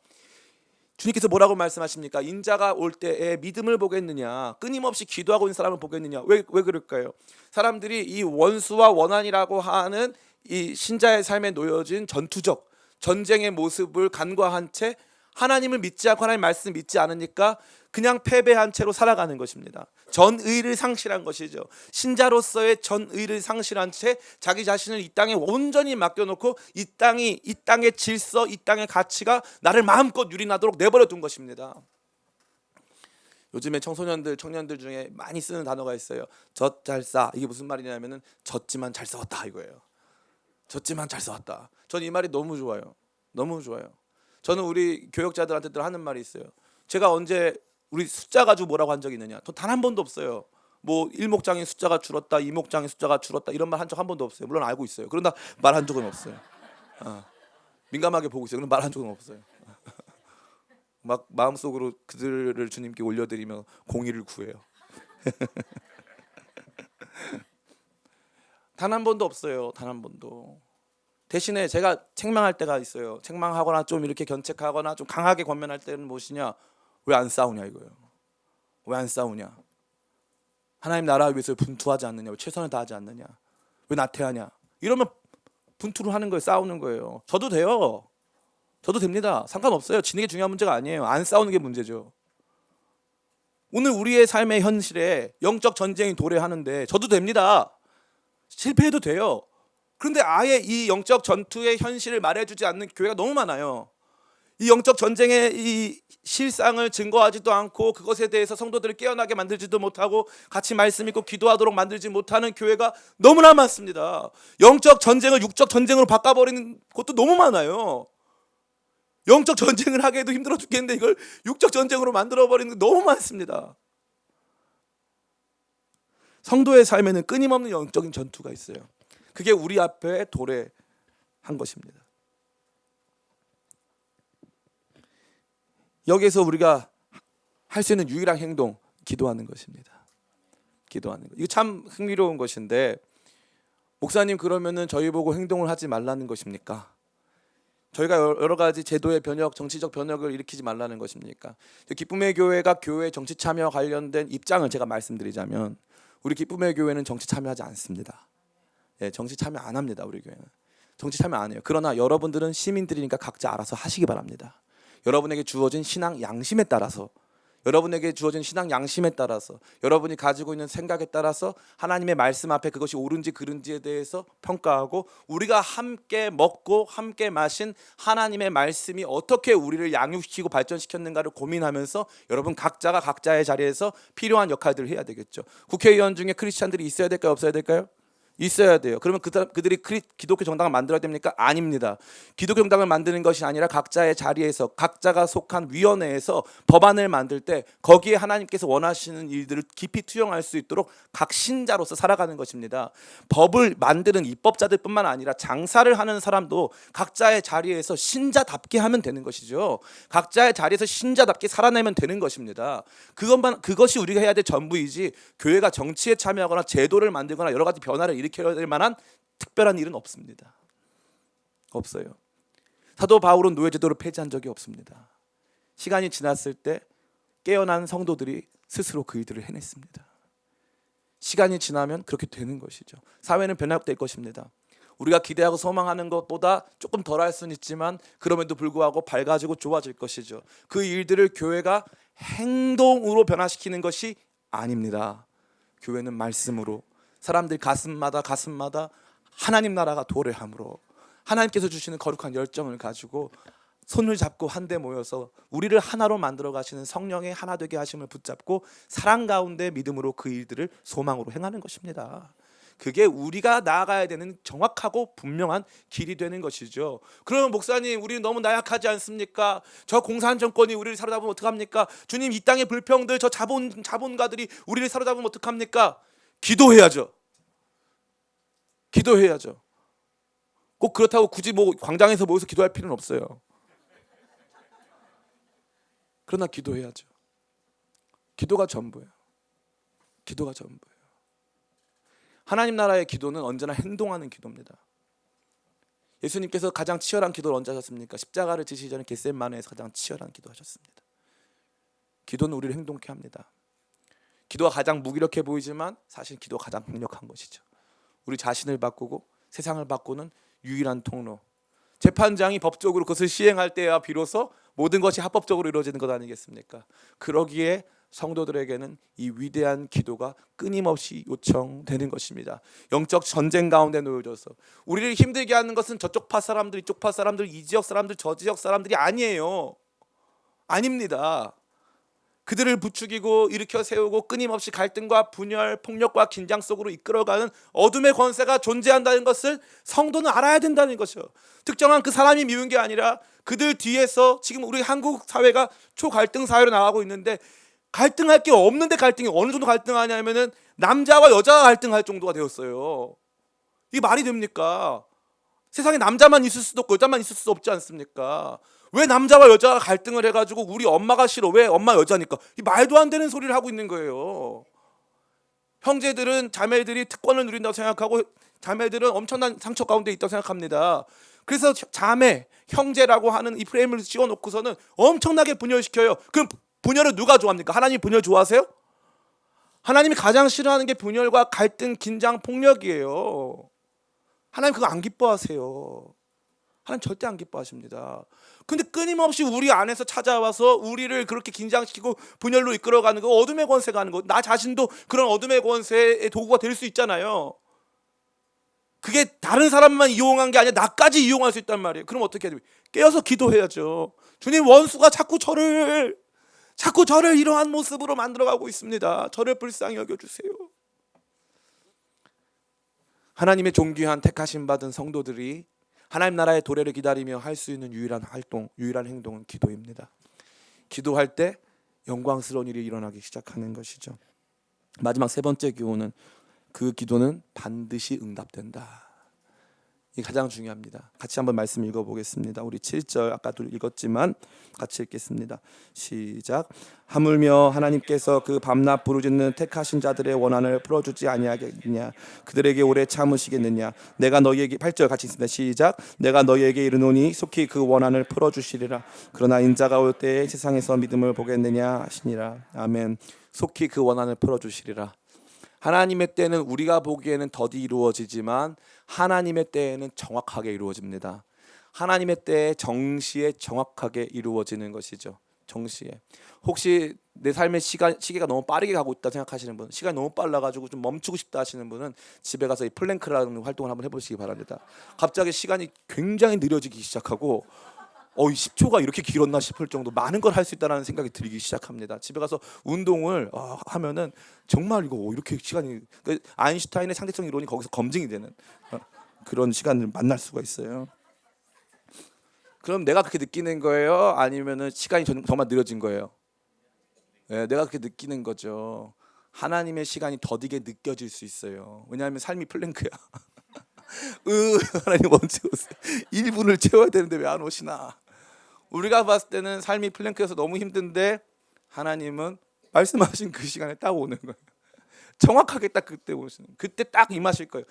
주님께서 뭐라고 말씀하십니까? 인자가 올 때에 믿음을 보겠느냐, 끊임없이 기도하고 있는 사람을 보겠느냐. 왜 그럴까요? 사람들이 이 원수와 원한이라고 하는 이 신자의 삶에 놓여진 전투적 전쟁의 모습을 간과한 채 하나님을 믿지 않고 하나님 말씀 믿지 않으니까 그냥 패배한 채로 살아가는 것입니다. 전의를 상실한 것이죠. 신자로서의 전의를 상실한 채 자기 자신을 이 땅에 온전히 맡겨놓고 이 땅의 질서, 이 땅의 가치가 나를 마음껏 유린하도록 내버려 둔 것입니다. 요즘에 청년들 중에 많이 쓰는 단어가 있어요. 젖 잘 싸. 이게 무슨 말이냐면은 졌지만 잘 싸웠다 이거예요. 졌지만 잘 싸웠다. 전 이 말이 너무 좋아요. 너무 좋아요. 저는 우리 교역자들한테 늘 하는 말이 있어요. 제가 언제 우리 숫자 가지고 뭐라고 한 적이 있느냐? 단 한 번도 없어요. 뭐 1목장의 숫자가 줄었다, 2목장의 숫자가 줄었다 이런 말 한 적 한 번도 없어요. 물론 알고 있어요. 그러나 말한 적은 없어요. 민감하게 보고 있어요. 그런 말한 적은 없어요. 막 마음속으로 그들을 주님께 올려드리며 공의를 구해요. 단 한 번도 없어요. 단 한 번도. 대신에 제가 책망할 때가 있어요. 책망하거나 좀 이렇게 견책하거나 좀 강하게 권면할 때는 무엇이냐? 왜 안 싸우냐 이거예요. 왜 안 싸우냐? 하나님 나라 위해서 분투하지 않느냐? 왜 최선을 다하지 않느냐? 왜 나태하냐? 이러면 분투를 하는 거예요. 싸우는 거예요. 저도 돼요. 저도 됩니다. 상관없어요. 지는 게 중요한 문제가 아니에요. 안 싸우는 게 문제죠. 오늘 우리의 삶의 현실에 영적 전쟁이 도래하는데 저도 됩니다. 실패해도 돼요. 그런데 아예 이 영적 전투의 현실을 말해주지 않는 교회가 너무 많아요. 이 영적 전쟁의 이 실상을 증거하지도 않고 그것에 대해서 성도들을 깨어나게 만들지도 못하고 같이 말씀 읽고 기도하도록 만들지 못하는 교회가 너무나 많습니다. 영적 전쟁을 육적 전쟁으로 바꿔버리는 곳도 너무 많아요. 영적 전쟁을 하기에도 힘들어 죽겠는데 이걸 육적 전쟁으로 만들어버리는 게 너무 많습니다. 성도의 삶에는 끊임없는 영적인 전투가 있어요. 그게 우리 앞에 도래한 것입니다. 여기에서 우리가 할 수 있는 유일한 행동, 기도하는 것입니다. 기도하는 것. 이거 참 흥미로운 것인데, 목사님 그러면은 저희 보고 행동을 하지 말라는 것입니까? 저희가 여러 가지 제도의 변혁, 정치적 변혁을 일으키지 말라는 것입니까? 기쁨의 교회가 교회 정치 참여 관련된 입장을 제가 말씀드리자면, 우리 기쁨의 교회는 정치 참여하지 않습니다. 예, 정치 참여 안 합니다. 우리 교회는 정치 참여 안 해요. 그러나 여러분들은 시민들이니까 각자 알아서 하시기 바랍니다. 여러분에게 주어진 신앙 양심에 따라서, 여러분에게 주어진 신앙 양심에 따라서, 여러분이 가지고 있는 생각에 따라서 하나님의 말씀 앞에 그것이 옳은지 그른지에 대해서 평가하고, 우리가 함께 먹고 함께 마신 하나님의 말씀이 어떻게 우리를 양육시키고 발전시켰는가를 고민하면서 여러분 각자가 각자의 자리에서 필요한 역할들을 해야 되겠죠. 국회의원 중에 크리스찬들이 있어야 될까요? 없어야 될까요? 있어야 돼요. 그러면 그들이 기독교 정당을 만들어야 됩니까? 아닙니다. 기독교 정당을 만드는 것이 아니라 각자의 자리에서, 각자가 속한 위원회에서 법안을 만들 때 거기에 하나님께서 원하시는 일들을 깊이 투영할 수 있도록 각 신자로서 살아가는 것입니다. 법을 만드는 입법자들 뿐만 아니라 장사를 하는 사람도 각자의 자리에서 신자답게 하면 되는 것이죠. 각자의 자리에서 신자답게 살아내면 되는 것입니다. 그것이 우리가 해야 될 전부이지, 교회가 정치에 참여하거나 제도를 만들거나 여러 가지 변화를 일으켜야 될 만한 특별한 일은 없습니다. 없어요. 사도 바울은 노예제도를 폐지한 적이 없습니다. 시간이 지났을 때 깨어난 성도들이 스스로 그 일들을 해냈습니다. 시간이 지나면 그렇게 되는 것이죠. 사회는 변화될 것입니다. 우리가 기대하고 소망하는 것보다 조금 덜할 수는 있지만 그럼에도 불구하고 밝아지고 좋아질 것이죠. 그 일들을 교회가 행동으로 변화시키는 것이 아닙니다. 교회는 말씀으로, 사람들 가슴마다 하나님 나라가 도래함으로, 하나님께서 주시는 거룩한 열정을 가지고 손을 잡고 한데 모여서 우리를 하나로 만들어 가시는 성령의 하나 되게 하심을 붙잡고 사랑 가운데 믿음으로 그 일들을 소망으로 행하는 것입니다. 그게 우리가 나아가야 되는 정확하고 분명한 길이 되는 것이죠. 그러면 목사님, 우리는 너무 나약하지 않습니까? 저 공산 정권이 우리를 사로잡으면 어떡합니까? 주님, 이 땅의 불평들, 저 자본가들이 우리를 사로잡으면 어떡합니까? 기도해야죠. 기도해야죠. 꼭 그렇다고 굳이 광장에서 모여서 기도할 필요는 없어요. 그러나 기도해야죠. 기도가 전부예요. 기도가 전부예요. 하나님 나라의 기도는 언제나 행동하는 기도입니다. 예수님께서 가장 치열한 기도를 언제 하셨습니까? 십자가를 지시기 전에 겟세마네에서 가장 치열한 기도하셨습니다. 기도는 우리를 행동케 합니다. 기도가 가장 무기력해 보이지만 사실 기도가 가장 강력한 것이죠. 우리 자신을 바꾸고 세상을 바꾸는 유일한 통로. 재판장이 법적으로 그것을 시행할 때야 비로소 모든 것이 합법적으로 이루어지는 것 아니겠습니까? 그러기에 성도들에게는 이 위대한 기도가 끊임없이 요청되는 것입니다. 영적 전쟁 가운데 놓여져서 우리를 힘들게 하는 것은 저쪽 파 사람들, 이쪽 파 사람들, 이 지역 사람들, 저 지역 사람들이 아니에요. 아닙니다. 그들을 부추기고 일으켜 세우고 끊임없이 갈등과 분열, 폭력과 긴장 속으로 이끌어가는 어둠의 권세가 존재한다는 것을 성도는 알아야 된다는 것이죠. 특정한 그 사람이 미운 게 아니라 그들 뒤에서 지금 우리 한국 사회가 초갈등 사회로 나가고 있는데, 갈등할 게 없는데 갈등이 어느 정도 갈등하냐면은 남자와 여자가 갈등할 정도가 되었어요. 이게 말이 됩니까? 세상에 남자만 있을 수도 없고 여자만 있을 수 없지 않습니까? 왜 남자와 여자가 갈등을 해가지고 우리 엄마가 싫어, 왜 엄마 여자니까, 이 말도 안 되는 소리를 하고 있는 거예요. 형제들은 자매들이 특권을 누린다고 생각하고 자매들은 엄청난 상처 가운데 있다고 생각합니다. 그래서 자매, 형제라고 하는 이 프레임을 씌워놓고서는 엄청나게 분열시켜요. 그럼 분열을 누가 좋아합니까? 하나님이 분열 좋아하세요? 하나님이 가장 싫어하는 게 분열과 갈등, 긴장, 폭력이에요. 하나님 그거 안 기뻐하세요. 하나님 절대 안 기뻐하십니다. 근데 끊임없이 우리 안에서 찾아와서 우리를 그렇게 긴장시키고 분열로 이끌어가는 거, 어둠의 권세가 하는 거, 나 자신도 그런 어둠의 권세의 도구가 될 수 있잖아요. 그게 다른 사람만 이용한 게 아니라 나까지 이용할 수 있단 말이에요. 그럼 어떻게 해야 됩니까? 깨어서 기도해야죠. 주님, 원수가 자꾸 저를 이러한 모습으로 만들어가고 있습니다. 저를 불쌍히 여겨주세요. 하나님의 존귀한 택하심 받은 성도들이 하나님 나라의 도래를 기다리며 할 수 있는 유일한 활동, 유일한 행동은 기도입니다. 기도할 때 영광스러운 일이 일어나기 시작하는 것이죠. 마지막 세 번째 교훈은 그 기도는 반드시 응답된다. 이게 가장 중요합니다. 같이 한번 말씀 읽어보겠습니다. 우리 7절 아까도 읽었지만 같이 읽겠습니다. 시작. 하물며 하나님께서 그 밤낮 부르짖는 택하신 자들의 원한을 풀어주지 아니하겠느냐. 그들에게 오래 참으시겠느냐. 내가 너희에게 8절 같이 읽습니다. 시작. 내가 너희에게 이르노니 속히 그 원한을 풀어주시리라. 그러나 인자가 올 때에 세상에서 믿음을 보겠느냐 하시니라. 아멘. 속히 그 원한을 풀어주시리라. 하나님의 때는 우리가 보기에는 더디 이루어지지만 하나님의 때에는 정확하게 이루어집니다. 하나님의 때에 정시에 정확하게 이루어지는 것이죠. 정시에. 혹시 내 삶의 시계가 너무 빠르게 가고 있다 생각하시는 분, 시간이 너무 빨라가지고 좀 멈추고 싶다 하시는 분은 집에 가서 이 플랭크라는 활동을 한번 해보시기 바랍니다. 갑자기 시간이 굉장히 느려지기 시작하고 10초가 이렇게 길었나 싶을 정도 많은 걸 할 수 있다는 생각이 들기 시작합니다. 집에 가서 운동을 하면은 정말 이거 이렇게 시간이 아인슈타인의 상대성 이론이 거기서 검증이 되는 그런 시간을 만날 수가 있어요. 그럼 내가 그렇게 느끼는 거예요? 아니면은 시간이 정말 느려진 거예요? 네, 내가 그렇게 느끼는 거죠. 하나님의 시간이 더디게 느껴질 수 있어요. 왜냐하면 삶이 플랭크야. 하나님 언제 오세요? 1분을 채워야 되는데 왜 안 오시나? 우리가 봤을 때는 삶이 플랭크여서 너무 힘든데 하나님은 말씀하신 그 시간에 딱 오는 거예요. 정확하게 딱 그때 오시는, 그때 딱 임하실 거예요.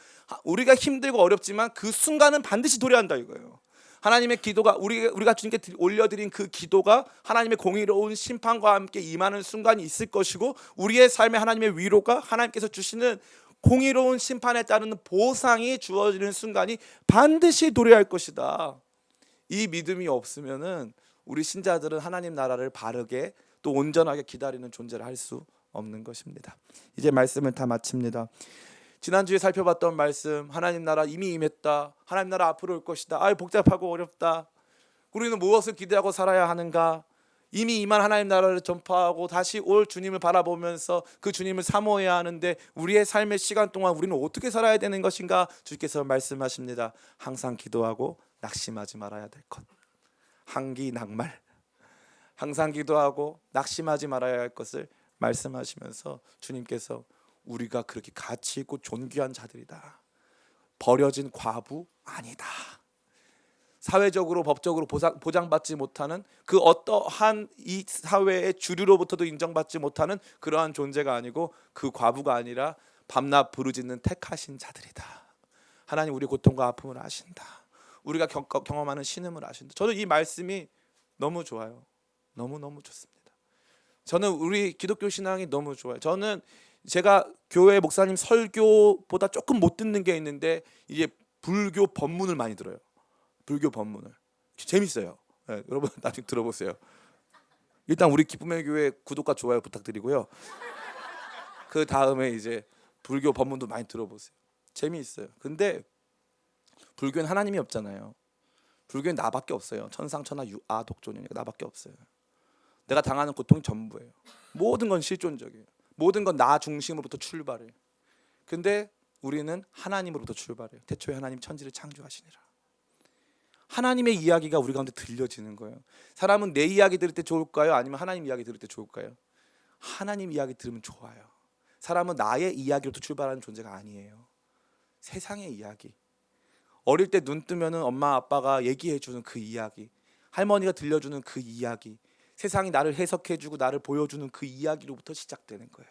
우리가 힘들고 어렵지만 그 순간은 반드시 도래한다 이거예요. 하나님의 기도가 우리가 주님께 올려드린 그 기도가 하나님의 공의로운 심판과 함께 임하는 순간이 있을 것이고, 우리의 삶에 하나님의 위로가 하나님께서 주시는 공의로운 심판에 따르는 보상이 주어지는 순간이 반드시 도래할 것이다. 이 믿음이 없으면은 우리 신자들은 하나님 나라를 바르게 또 온전하게 기다리는 존재를 할 수 없는 것입니다. 이제 말씀을 다 마칩니다. 지난주에 살펴봤던 말씀, 하나님 나라 이미 임했다, 하나님 나라 앞으로 올 것이다, 복잡하고 어렵다, 우리는 무엇을 기대하고 살아야 하는가, 이미 임한 하나님 나라를 전파하고 다시 올 주님을 바라보면서 그 주님을 사모해야 하는데 우리의 삶의 시간 동안 우리는 어떻게 살아야 되는 것인가. 주께서 말씀하십니다. 항상 기도하고 낙심하지 말아야 될 것. 항기낙말. 항상 기도하고 낙심하지 말아야 할 것을 말씀하시면서 주님께서 우리가 그렇게 가치 있고 존귀한 자들이다, 버려진 과부 아니다, 사회적으로 법적으로 보장받지 못하는 그 어떠한 이 사회의 주류로부터도 인정받지 못하는 그러한 존재가 아니고 그 과부가 아니라 밤낮 부르짖는 택하신 자들이다. 하나님 우리 고통과 아픔을 아신다. 우리가 경험하는 신음을 아신다. 저는 이 말씀이 너무 좋아요. 너무너무 좋습니다. 저는 우리 기독교 신앙이 너무 좋아요. 저는 제가 교회 목사님 설교보다 조금 못 듣는 게 있는데 이게 불교 법문을 많이 들어요. 불교 법문을. 재밌어요. 네, 여러분 나중에 들어보세요. 일단 우리 기쁨의 교회 구독과 좋아요 부탁드리고요. 그 다음에 이제 불교 법문도 많이 들어보세요. 재미있어요. 근데 불교는 하나님이 없잖아요. 불교는 나밖에 없어요. 천상천하 유아 독존이니까 나밖에 없어요. 내가 당하는 고통이 전부예요. 모든 건 실존적이에요. 모든 건 나 중심으로부터 출발해요. 근데 우리는 하나님으로부터 출발해요. 태초에 하나님 천지를 창조하시니라. 하나님의 이야기가 우리 가운데 들려지는 거예요. 사람은 내 이야기 들을 때 좋을까요? 아니면 하나님 이야기 들을 때 좋을까요? 하나님 이야기 들으면 좋아요. 사람은 나의 이야기로부터 출발하는 존재가 아니에요. 세상의 이야기. 어릴 때 눈 뜨면은 엄마 아빠가 얘기해주는 그 이야기, 할머니가 들려주는 그 이야기, 세상이 나를 해석해주고 나를 보여주는 그 이야기로부터 시작되는 거예요.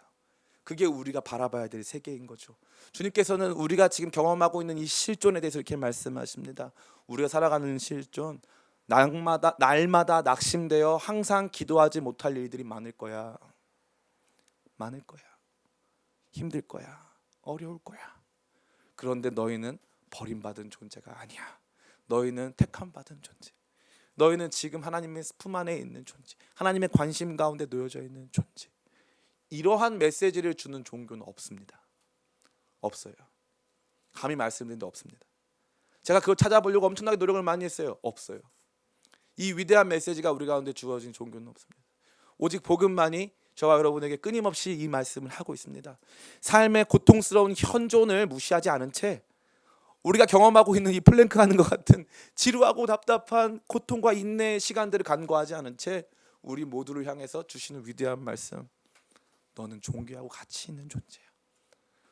그게 우리가 바라봐야 될 세계인 거죠. 주님께서는 우리가 지금 경험하고 있는 이 실존에 대해서 이렇게 말씀하십니다. 우리가 살아가는 실존, 날마다 낙심되어 항상 기도하지 못할 일들이 많을 거야. 많을 거야. 힘들 거야. 어려울 거야. 그런데 너희는 버림받은 존재가 아니야. 너희는 택함받은 존재. 너희는 지금 하나님의 품 안에 있는 존재. 하나님의 관심 가운데 놓여져 있는 존재. 이러한 메시지를 주는 종교는 없습니다. 없어요. 감히 말씀드리는데 없습니다. 제가 그걸 찾아보려고 엄청나게 노력을 많이 했어요. 없어요. 이 위대한 메시지가 우리 가운데 주어진 종교는 없습니다. 오직 복음만이 저와 여러분에게 끊임없이 이 말씀을 하고 있습니다. 삶의 고통스러운 현존을 무시하지 않은 채 우리가 경험하고 있는 이 플랭크하는 것 같은 지루하고 답답한 고통과 인내의 시간들을 간과하지 않은 채 우리 모두를 향해서 주시는 위대한 말씀, 너는 존귀하고 가치 있는 존재야.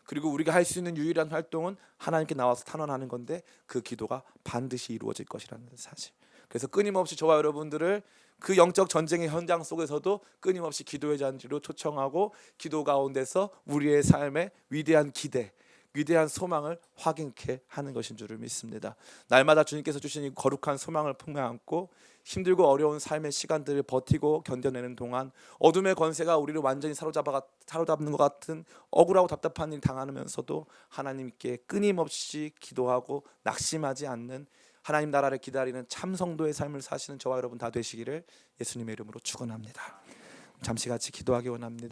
그리고 우리가 할 수 있는 유일한 활동은 하나님께 나와서 탄원하는 건데 그 기도가 반드시 이루어질 것이라는 사실. 그래서 끊임없이 저와 여러분들을 그 영적 전쟁의 현장 속에서도 끊임없이 기도의 잔지로 초청하고 기도 가운데서 우리의 삶에 위대한 기대, 위대한 소망을 확인케 하는 것인 줄을 믿습니다. 날마다 주님께서 주신 이 거룩한 소망을 품에 안고 힘들고 어려운 삶의 시간들을 버티고 견뎌내는 동안 어둠의 권세가 우리를 완전히 사로잡는 것 같은 억울하고 답답한 일 당하면서도 하나님께 끊임없이 기도하고 낙심하지 않는 하나님 나라를 기다리는 참 성도의 삶을 사시는 저와 여러분 다 되시기를 예수님의 이름으로 축원합니다. 잠시 같이 기도하기 원합니다.